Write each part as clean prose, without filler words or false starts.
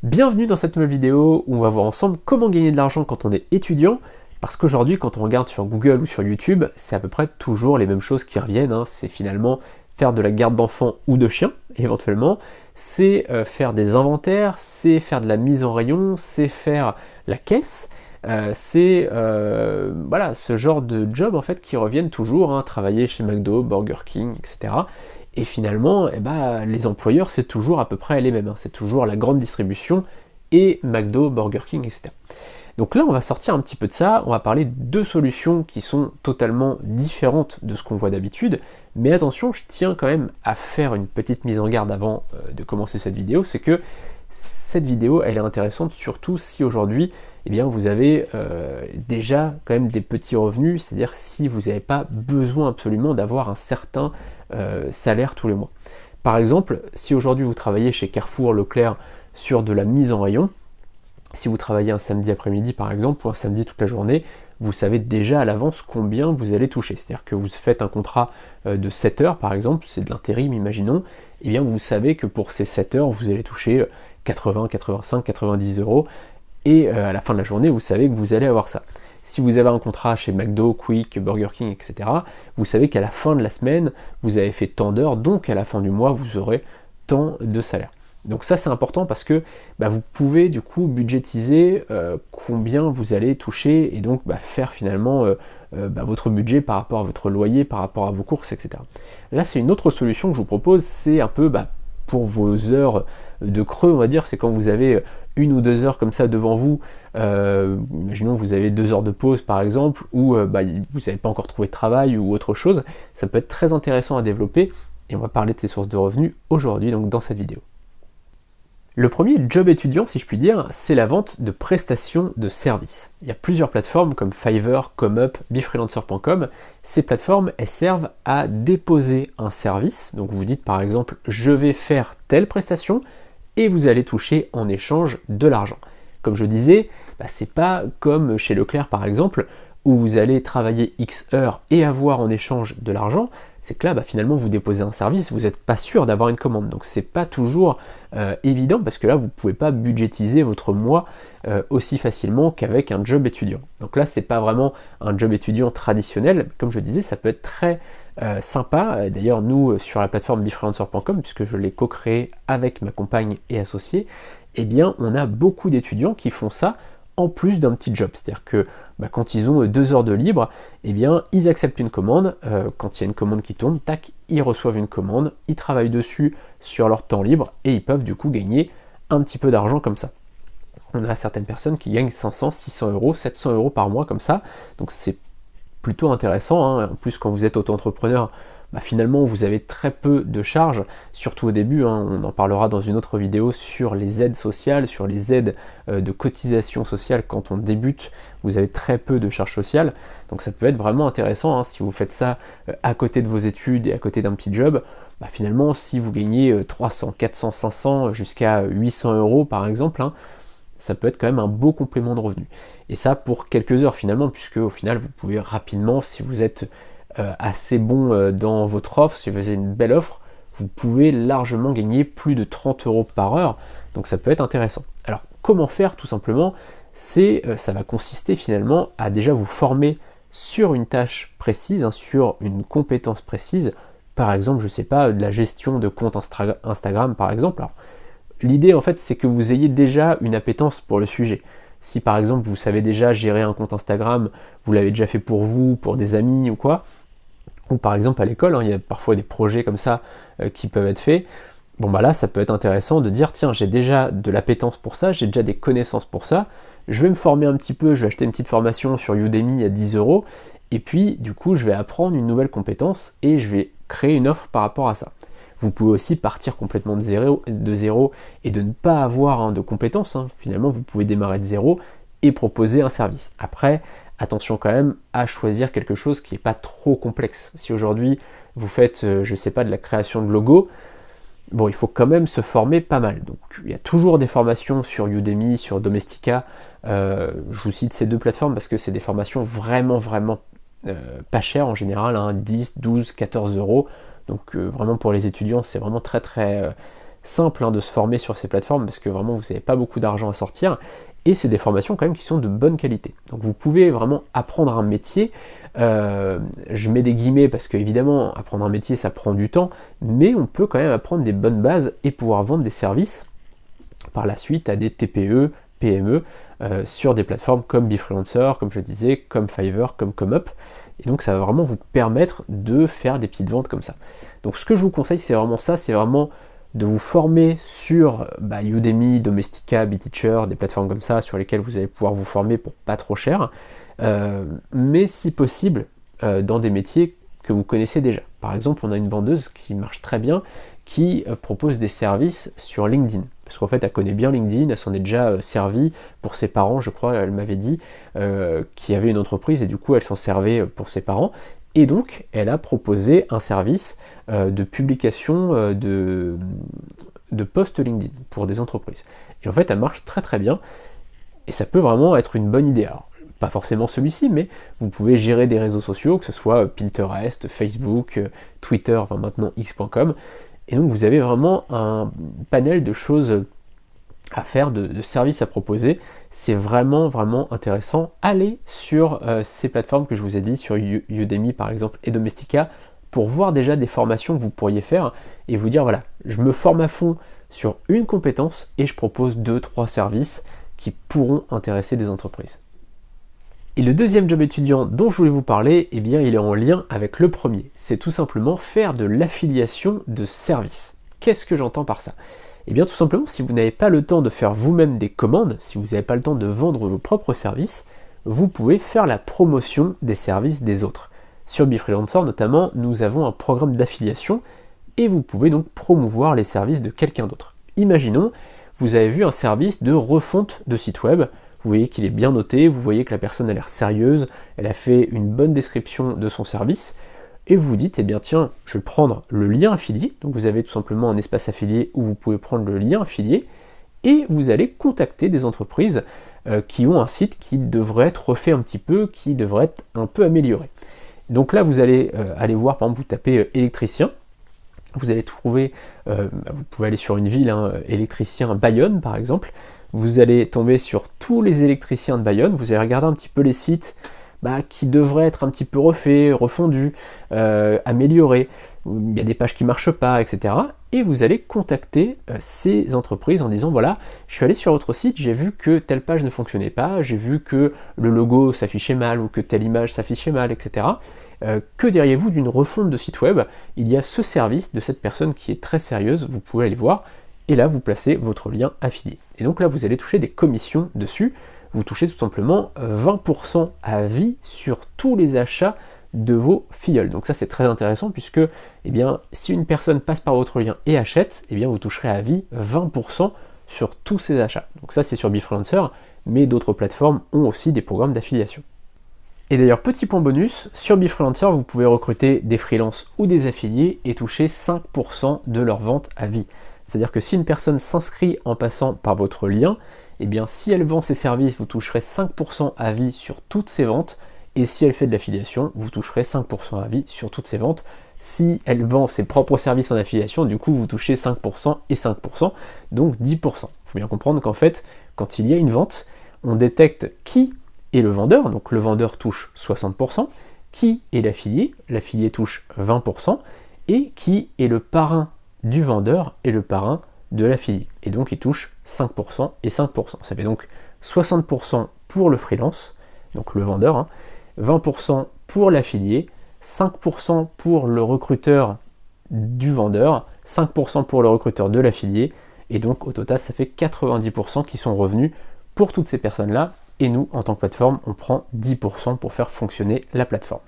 Bienvenue dans cette nouvelle vidéo où on va voir ensemble comment gagner de l'argent quand on est étudiant, parce qu'aujourd'hui quand on regarde sur Google ou sur YouTube, c'est à peu près toujours les mêmes choses qui reviennent, c'est finalement faire de la garde d'enfants ou de chiens, éventuellement, c'est faire des inventaires, c'est faire de la mise en rayon, c'est faire la caisse, c'est voilà, ce genre de job en fait qui reviennent toujours, travailler chez McDo, Burger King, etc. Et finalement, les employeurs, c'est toujours à peu près les mêmes. C'est toujours la grande distribution et McDo, Burger King, etc. Donc là, on va sortir un petit peu de ça. On va parler de deux solutions qui sont totalement différentes de ce qu'on voit d'habitude. Mais attention, je tiens quand même à faire une petite mise en garde avant de commencer cette vidéo. C'est que cette vidéo, elle est intéressante surtout si aujourd'hui, vous avez déjà quand même des petits revenus. C'est-à-dire si vous n'avez pas besoin absolument d'avoir un certain salaire tous les mois. Par exemple, si aujourd'hui vous travaillez chez Carrefour, Leclerc sur de la mise en rayon, si vous travaillez un samedi après-midi par exemple, ou un samedi toute la journée, vous savez déjà à l'avance combien vous allez toucher. C'est-à-dire que vous faites un contrat de 7 heures par exemple, c'est de l'intérim imaginons, et bien vous savez que pour ces 7 heures, vous allez toucher 80, 85, 90 euros, et à la fin de la journée, vous savez que vous allez avoir ça. Si vous avez un contrat chez McDo, Quick, Burger King, etc., vous savez qu'à la fin de la semaine, vous avez fait tant d'heures, donc à la fin du mois, vous aurez tant de salaire. Donc ça, c'est important parce que vous pouvez du coup budgétiser combien vous allez toucher et donc faire finalement votre budget par rapport à votre loyer, par rapport à vos courses, etc. Là, c'est une autre solution que je vous propose, c'est un peu pour vos heures de creux, on va dire, c'est quand vous avez 1 ou 2 heures comme ça devant vous, imaginons que vous avez 2 heures de pause par exemple, ou vous n'avez pas encore trouvé de travail ou autre chose, ça peut être très intéressant à développer, et on va parler de ces sources de revenus aujourd'hui, donc dans cette vidéo. Le premier job étudiant, si je puis dire, c'est la vente de prestations de services. Il y a plusieurs plateformes comme Fiverr, ComeUp, Befreelancer.com. Ces plateformes, elles servent à déposer un service. Donc vous dites par exemple, je vais faire telle prestation et vous allez toucher en échange de l'argent. Comme je disais, c'est pas comme chez Leclerc par exemple, où vous allez travailler X heures et avoir en échange de l'argent. C'est que là, finalement, vous déposez un service, vous n'êtes pas sûr d'avoir une commande. Donc c'est pas toujours évident, parce que là, vous ne pouvez pas budgétiser votre mois aussi facilement qu'avec un job étudiant. Donc là, c'est pas vraiment un job étudiant traditionnel. Comme je disais, ça peut être très sympa. D'ailleurs, nous, sur la plateforme Befreelancer.com, puisque je l'ai co-créé avec ma compagne et associée, on a beaucoup d'étudiants qui font ça en plus d'un petit job. C'est-à-dire que quand ils ont 2 heures de libre, ils acceptent une commande, quand il y a une commande qui tombe, tac, ils reçoivent une commande, ils travaillent dessus sur leur temps libre, et ils peuvent du coup gagner un petit peu d'argent comme ça. On a certaines personnes qui gagnent 500, 600 euros, 700 euros par mois comme ça, donc c'est plutôt intéressant, En plus quand vous êtes auto-entrepreneur, finalement vous avez très peu de charges, surtout au début, on en parlera dans une autre vidéo sur les aides sociales, sur les aides de cotisation sociale. Quand on débute, vous avez très peu de charges sociales, donc ça peut être vraiment intéressant si vous faites ça à côté de vos études et à côté d'un petit job. Finalement, si vous gagnez 300, 400, 500 jusqu'à 800 euros par exemple, ça peut être quand même un beau complément de revenu. Et ça pour quelques heures finalement, puisque au final vous pouvez rapidement, si vous êtes assez bon dans votre offre, si vous avez une belle offre, vous pouvez largement gagner plus de 30 euros par heure, donc ça peut être intéressant. Alors comment faire tout simplement, ça va consister finalement à déjà vous former sur une tâche précise, sur une compétence précise, par exemple, je sais pas, de la gestion de compte Instagram par exemple. Alors, l'idée en fait c'est que vous ayez déjà une appétence pour le sujet. Si par exemple vous savez déjà gérer un compte Instagram, vous l'avez déjà fait pour vous, pour des amis ou quoi, ou par exemple à l'école, il y a parfois des projets comme ça qui peuvent être faits, là ça peut être intéressant de dire tiens, j'ai déjà de l'appétence pour ça, j'ai déjà des connaissances pour ça, je vais me former un petit peu, je vais acheter une petite formation sur Udemy à 10 euros, et puis du coup je vais apprendre une nouvelle compétence et je vais créer une offre par rapport à ça. Vous pouvez aussi partir complètement de zéro et de ne pas avoir de compétences. Finalement, vous pouvez démarrer de zéro et proposer un service. Après, attention quand même à choisir quelque chose qui n'est pas trop complexe. Si aujourd'hui vous faites, je sais pas, de la création de logos, il faut quand même se former pas mal. Donc il y a toujours des formations sur Udemy, sur Domestika. Je vous cite ces deux plateformes parce que c'est des formations vraiment pas chères en général, 10, 12, 14 euros. Donc vraiment pour les étudiants, c'est vraiment très simple de se former sur ces plateformes parce que vraiment vous n'avez pas beaucoup d'argent à sortir, et c'est des formations quand même qui sont de bonne qualité. Donc vous pouvez vraiment apprendre un métier, je mets des guillemets parce que évidemment apprendre un métier ça prend du temps, mais on peut quand même apprendre des bonnes bases et pouvoir vendre des services par la suite à des TPE, PME, sur des plateformes comme Befreelancer, comme je le disais, comme Fiverr, comme ComeUp. Et donc ça va vraiment vous permettre de faire des petites ventes comme ça. Donc ce que je vous conseille, c'est vraiment ça, c'est vraiment de vous former sur Udemy, Domestika, BeTeacher, des plateformes comme ça sur lesquelles vous allez pouvoir vous former pour pas trop cher, mais si possible dans des métiers que vous connaissez déjà. Par exemple, on a une vendeuse qui marche très bien, qui propose des services sur LinkedIn. Parce qu'en fait, elle connaît bien LinkedIn, elle s'en est déjà servie pour ses parents, je crois, elle m'avait dit, qui avait une entreprise, et du coup, elle s'en servait pour ses parents. Et donc, elle a proposé un service de publication de posts LinkedIn pour des entreprises. Et en fait, elle marche très très bien, et ça peut vraiment être une bonne idée. Alors, pas forcément celui-ci, mais vous pouvez gérer des réseaux sociaux, que ce soit Pinterest, Facebook, Twitter, enfin maintenant x.com, et donc vous avez vraiment un panel de choses à faire, de services à proposer. C'est vraiment vraiment intéressant. Allez sur ces plateformes que je vous ai dit, sur Udemy par exemple et Domestika, pour voir déjà des formations que vous pourriez faire et vous dire voilà, je me forme à fond sur une compétence et je propose 2-3 services qui pourront intéresser des entreprises. Et le deuxième job étudiant dont je voulais vous parler, eh bien, il est en lien avec le premier. C'est tout simplement faire de l'affiliation de services. Qu'est-ce que j'entends par ça? Eh bien, tout simplement, si vous n'avez pas le temps de faire vous-même des commandes, si vous n'avez pas le temps de vendre vos propres services, vous pouvez faire la promotion des services des autres. Sur Befreelancer notamment, nous avons un programme d'affiliation et vous pouvez donc promouvoir les services de quelqu'un d'autre. Imaginons, vous avez vu un service de refonte de site web. Vous voyez qu'il est bien noté, vous voyez que la personne a l'air sérieuse, elle a fait une bonne description de son service, et vous vous dites, eh bien tiens, je vais prendre le lien affilié, donc vous avez tout simplement un espace affilié où vous pouvez prendre le lien affilié, et vous allez contacter des entreprises qui ont un site qui devrait être refait un petit peu, qui devrait être un peu amélioré. Donc là, vous allez aller voir, par exemple, vous tapez électricien, vous allez trouver, vous pouvez aller sur une ville, électricien Bayonne par exemple, vous allez tomber sur tous les électriciens de Bayonne, vous allez regarder un petit peu les sites qui devraient être un petit peu refaits, refondus, améliorés, il y a des pages qui ne marchent pas, etc. Et vous allez contacter ces entreprises en disant voilà, je suis allé sur votre site, j'ai vu que telle page ne fonctionnait pas, j'ai vu que le logo s'affichait mal ou que telle image s'affichait mal, etc. Que diriez-vous d'une refonte de site web? Il y a ce service de cette personne qui est très sérieuse, vous pouvez aller voir, et là vous placez votre lien affilié. Et donc là vous allez toucher des commissions dessus, vous touchez tout simplement 20% à vie sur tous les achats de vos filleuls. Donc ça c'est très intéressant puisque si une personne passe par votre lien et achète, vous toucherez à vie 20% sur tous ces achats. Donc ça c'est sur Befreelancer, mais d'autres plateformes ont aussi des programmes d'affiliation. Et d'ailleurs, petit point bonus, sur Befreelancer, vous pouvez recruter des freelances ou des affiliés et toucher 5% de leur vente à vie. C'est-à-dire que si une personne s'inscrit en passant par votre lien, si elle vend ses services, vous toucherez 5% à vie sur toutes ses ventes, et si elle fait de l'affiliation, vous toucherez 5% à vie sur toutes ses ventes. Si elle vend ses propres services en affiliation, du coup, vous touchez 5% et 5%, donc 10%. Il faut bien comprendre qu'en fait, quand il y a une vente, on détecte qui est le vendeur, donc le vendeur touche 60%, qui est l'affilié touche 20%, et qui est le parrain du vendeur et le parrain de l'affilié. Et donc il touche 5% et 5%. Ça fait donc 60% pour le freelance, donc le vendeur, 20% pour l'affilié, 5% pour le recruteur du vendeur, 5% pour le recruteur de l'affilié, et donc au total ça fait 90% qui sont revenus pour toutes ces personnes-là, et nous en tant que plateforme on prend 10% pour faire fonctionner la plateforme.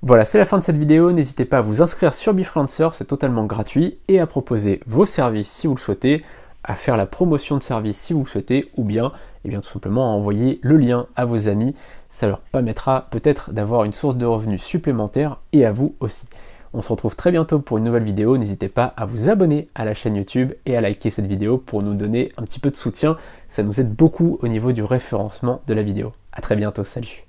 Voilà, c'est la fin de cette vidéo, n'hésitez pas à vous inscrire sur Befreelancer, c'est totalement gratuit, et à proposer vos services si vous le souhaitez, à faire la promotion de services si vous le souhaitez, ou bien, tout simplement à envoyer le lien à vos amis, ça leur permettra peut-être d'avoir une source de revenus supplémentaire, et à vous aussi. On se retrouve très bientôt pour une nouvelle vidéo, n'hésitez pas à vous abonner à la chaîne YouTube et à liker cette vidéo pour nous donner un petit peu de soutien, ça nous aide beaucoup au niveau du référencement de la vidéo. A très bientôt, salut!